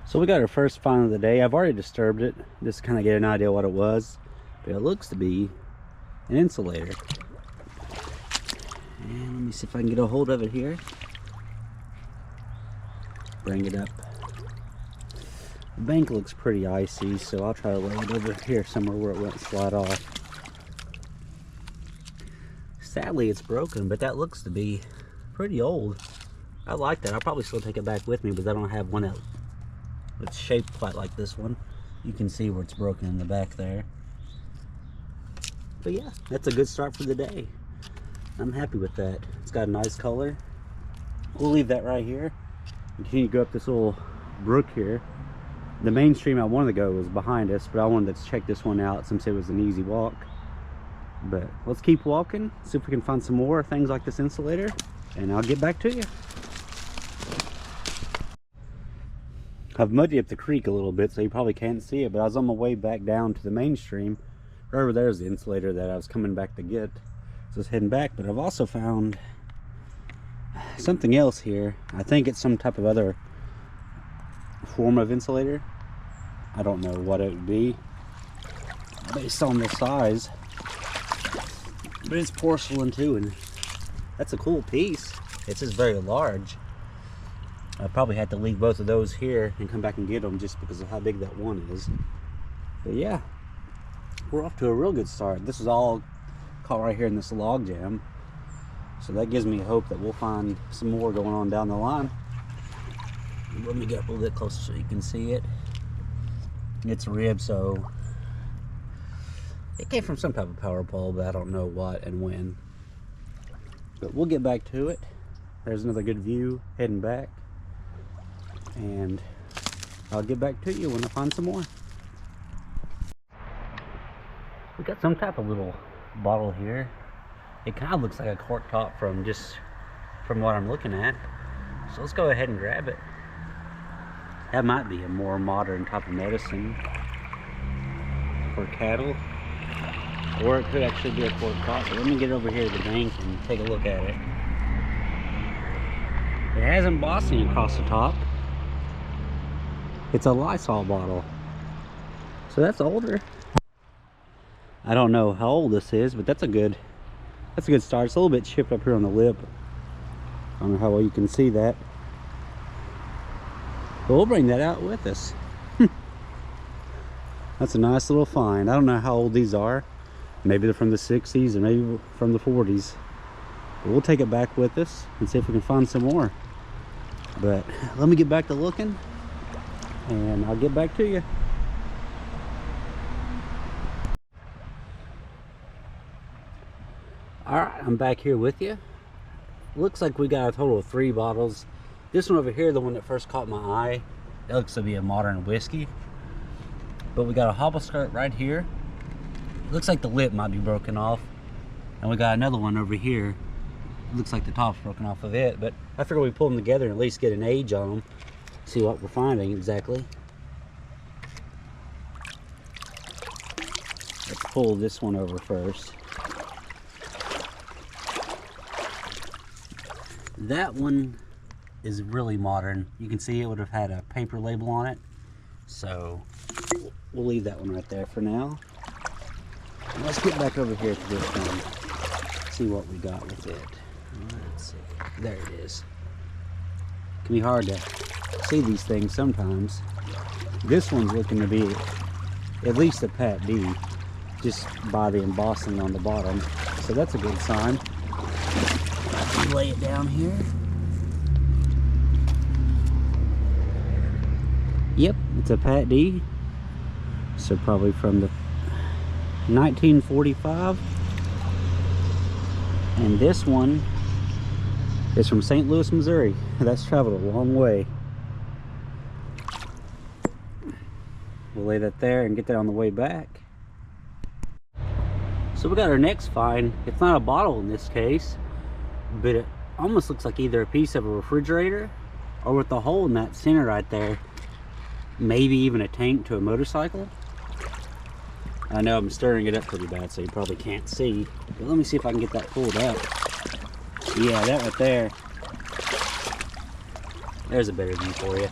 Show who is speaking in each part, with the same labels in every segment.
Speaker 1: So we got our first find of the day. I've already disturbed it just to kind of get an idea what it was, but it looks to be an insulator. And let me see if I can get a hold of it here. Bring it up. The bank looks pretty icy, so I'll try to lay it over here somewhere where it won't slide off. Sadly, it's broken, but that looks to be pretty old. I like that. I'll probably still take it back with me, but I don't have one that's shaped quite like this one. You can see where it's broken in the back there. But yeah, that's a good start for the day. I'm happy with that. It's got a nice color. We'll leave that right here. Continue to go up this little brook here. The main stream I wanted to go was behind us, but I wanted to check this one out since it was an easy walk. But let's keep walking, see if we can find some more things like this insulator, and I'll get back to you. I've muddied up the creek a little bit, so you probably can't see it, but I was on my way back down to the main stream. Right over there's the insulator that I was coming back to get. So I was heading back, but I've also found something else here. I think it's some type of other form of insulator. I don't know what it would be based on the size, but it's porcelain too, and that's a cool piece. It's just very large. I probably had to leave both of those here and come back and get them just because of how big that one is. But yeah, we're off to a real good start. This is all caught right here in this log jam, so that gives me hope that we'll find some more going on down the line. Let me get up a little bit closer so you can see it. It's ribbed, so it came from some type of power pole, but I don't know what and when. But we'll get back to it. There's another good view heading back, and I'll get back to you when I find some more. We got some type of little bottle here. It kind of looks like a cork top from what I'm looking at. So let's go ahead and grab it. That might be a more modern type of medicine for cattle, or it could actually be a cork top. But let me get over here to the bank and take a look at it. It has embossing across the top. It's a Lysol bottle, so that's older. I don't know how old this is, but that's a good start. It's a little bit chipped up here on the lip. I don't know how well you can see that, but we'll bring that out with us. That's a nice little find. I don't know how old these are. Maybe they're from the 60s or maybe from the 40s. But we'll take it back with us and see if we can find some more. But let me get back to looking, and I'll get back to you. Alright, I'm back here with you. Looks like we got a total of 3 bottles. This one over here, the one that first caught my eye, that looks to be a modern whiskey. But we got a hobble skirt right here. Looks like the lip might be broken off. And we got another one over here. Looks like the top's broken off of it, but I figure we pull them together and at least get an age on them. See what we're finding exactly. Let's pull this one over first. That one is really modern. You can see it would have had a paper label on it. So we'll leave that one right there for now. And let's get back over here to this one. See what we got with it. Let's see. There it is. It can be hard to see these things sometimes. This one's looking to be at least a Pat D, just by the embossing on the bottom. So that's a good sign. Lay it down here. Yep, it's a Pat D. So probably from the 1945. And this one is from St. Louis, Missouri. That's traveled a long way. We'll lay that there and get that on the way back. So we got our next find. It's not a bottle in this case, but it almost looks like either a piece of a refrigerator or with the hole in that center right there, maybe even a tank to a motorcycle. I know I'm stirring it up pretty bad, so you probably can't see, but let me see if I can get that pulled up. Yeah, that right there. There's a better view for you.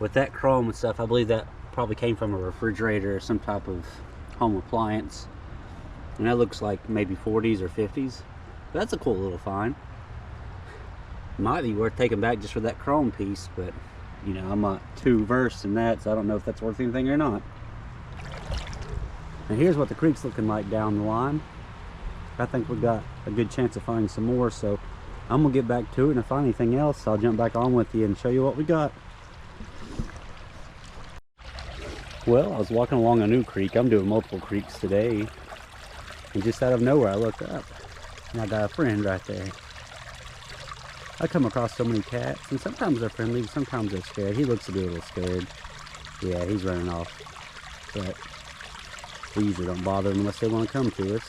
Speaker 1: with that chrome and stuff, I believe that probably came from a refrigerator or some type of home appliance. And that looks like maybe 40s or 50s. That's a cool little find. Might be worth taking back just for that chrome piece, but you know, I'm not too versed in that, so I don't know if that's worth anything or not. And here's what the creek's looking like down the line. I think we've got a good chance of finding some more, so I'm gonna get back to it, and if I find anything else, I'll jump back on with you and show you what we got. Well, I was walking along a new creek. I'm doing multiple creeks today, and just out of nowhere I looked up, and I got a friend right there. I come across so many cats, and sometimes they're friendly, sometimes they're scared. He looks to be a little scared. Yeah, he's running off. But we usually don't bother them unless they want to come to us.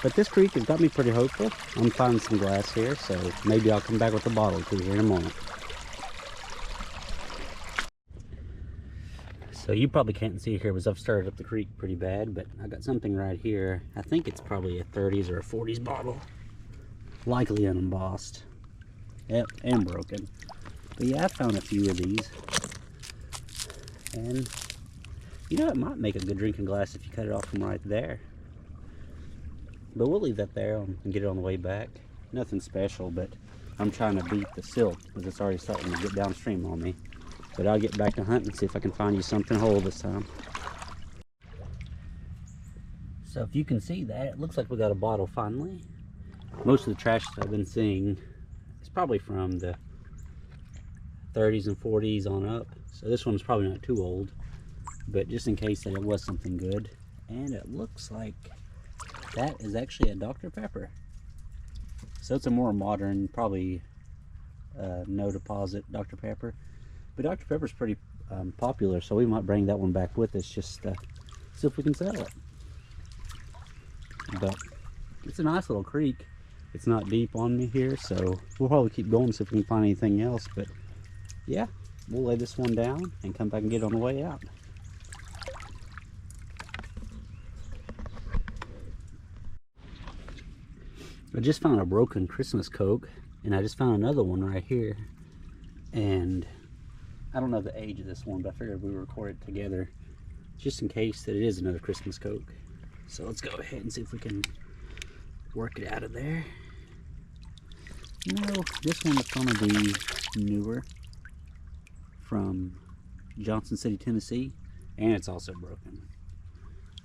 Speaker 1: But this creek has got me pretty hopeful. I'm finding some glass here, so maybe I'll come back with a bottle or two here in a moment. So you probably can't see here because I've started up the creek pretty bad, but I got something right here. I think it's probably a 30s or a 40s bottle. Likely unembossed. Yep, and broken. But yeah, I found a few of these. And you know, it might make a good drinking glass if you cut it off from right there. But we'll leave that there and get it on the way back. Nothing special, but I'm trying to beat the silt because it's already starting to get downstream on me. But I'll get back to hunting and see if I can find you something whole this time. So if you can see that, it looks like we got a bottle finally. Most of the trash that I've been seeing is probably from the 30s and 40s on up. So this one's probably not too old, but just in case that it was something good. And it looks like that is actually a Dr. Pepper. So it's a more modern, probably no deposit Dr. Pepper. But Dr. Pepper's pretty popular, so we might bring that one back with us just to see if we can sell it. But it's a nice little creek. It's not deep on me here, so we'll probably keep going see if we can find anything else. But yeah, we'll lay this one down and come back and get it on the way out. I just found a broken Christmas Coke, and I just found another one right here. And I don't know the age of this one, but I figured we would record it together just in case that it is another Christmas Coke. So let's go ahead and see if we can work it out of there. No, this one is going to be newer, from Johnson City, Tennessee, and it's also broken.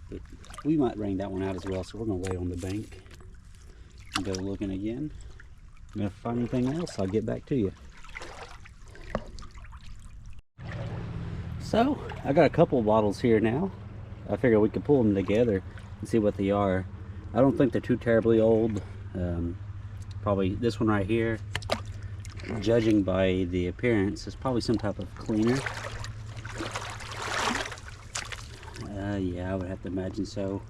Speaker 1: But we might bring that one out as well, so we're going to lay on the bank and go looking again. And if I find anything else, I'll get back to you. So, I got a couple of bottles here now. I figured we could pull them together and see what they are. I don't think they're too terribly old. Probably this one right here, judging by the appearance, is probably some type of cleaner. Yeah, I would have to imagine so.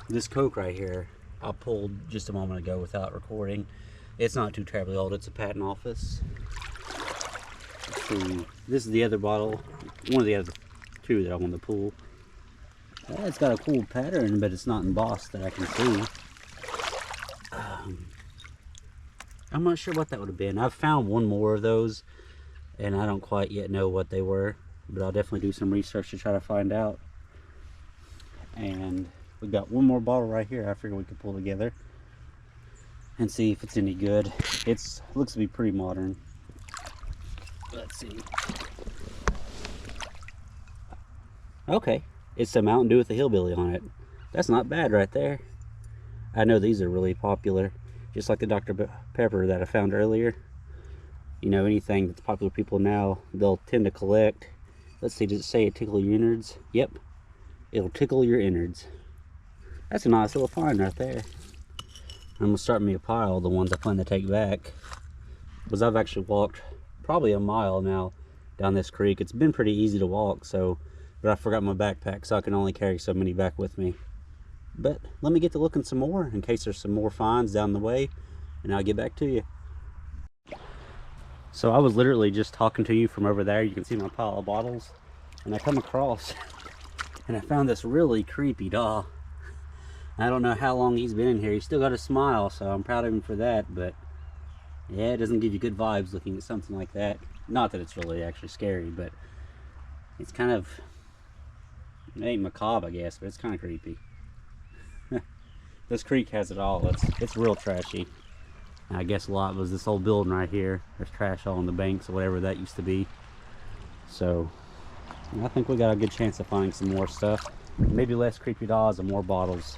Speaker 1: This Coke right here, I pulled just a moment ago without recording. It's not too terribly old. It's a patent office. Let's see. This is the other bottle. One of the other two that I want to pull. It's got a cool pattern, but it's not embossed that I can see. I'm not sure what that would have been. I've found one more of those, and I don't quite yet know what they were, but I'll definitely do some research to try to find out. And we've got one more bottle right here I figure we could pull together and see if it's any good. It looks to be pretty modern. Let's see. Okay, it's the Mountain Dew with the hillbilly on it. That's not bad right there. I know these are really popular, just like the Dr. Pepper that I found earlier. You know, anything that's popular people now, they'll tend to collect. Let's see, does it say it tickle your innards? Yep, it'll tickle your innards. That's a nice little find right there. I'm gonna start me a pile of the ones I plan to take back, because I've actually walked probably a mile now down this creek. It's been pretty easy to walk, but I forgot my backpack, so I can only carry so many back with me. But let me get to looking some more in case there's some more finds down the way, and I'll get back to you. So I was literally just talking to you from over there. You can see my pile of bottles, and I come across and I found this really creepy doll. I don't know how long he's been in here. He's still got a smile, so I'm proud of him for that. But Yeah, it doesn't give you good vibes looking at something like that. Not that it's really actually scary, but it's kind of, it ain't macabre, I guess, but it's kind of creepy. This creek has it all. It's real trashy. And I guess a lot was this old building right here. There's trash all on the banks or whatever that used to be. So I think we got a good chance of finding some more stuff. Maybe less creepy dolls and more bottles.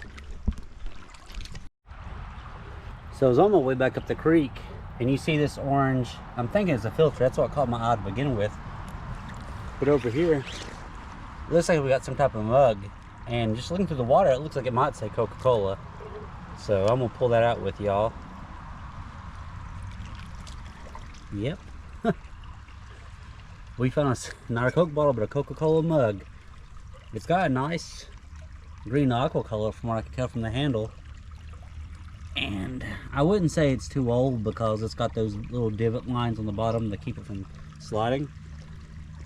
Speaker 1: So I was on my way back up the creek, and you see this orange, I'm thinking it's a filter. That's what caught my eye to begin with. But over here, it looks like we got some type of mug. And just looking through the water, it looks like it might say Coca-Cola. So I'm gonna pull that out with y'all. Yep. We found not a Coke bottle, but a Coca-Cola mug. It's got a nice green aqua color from what I can tell from the handle. And I wouldn't say it's too old because it's got those little divot lines on the bottom that keep it from sliding.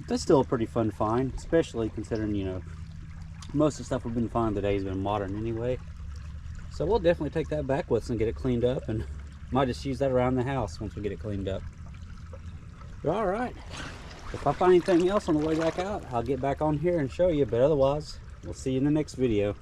Speaker 1: But that's still a pretty fun find, especially considering, you know, most of the stuff we've been finding today has been modern anyway. So we'll definitely take that back with us and get it cleaned up, and might just use that around the house once we get it cleaned up. But alright, if I find anything else on the way back out, I'll get back on here and show you, but otherwise, we'll see you in the next video.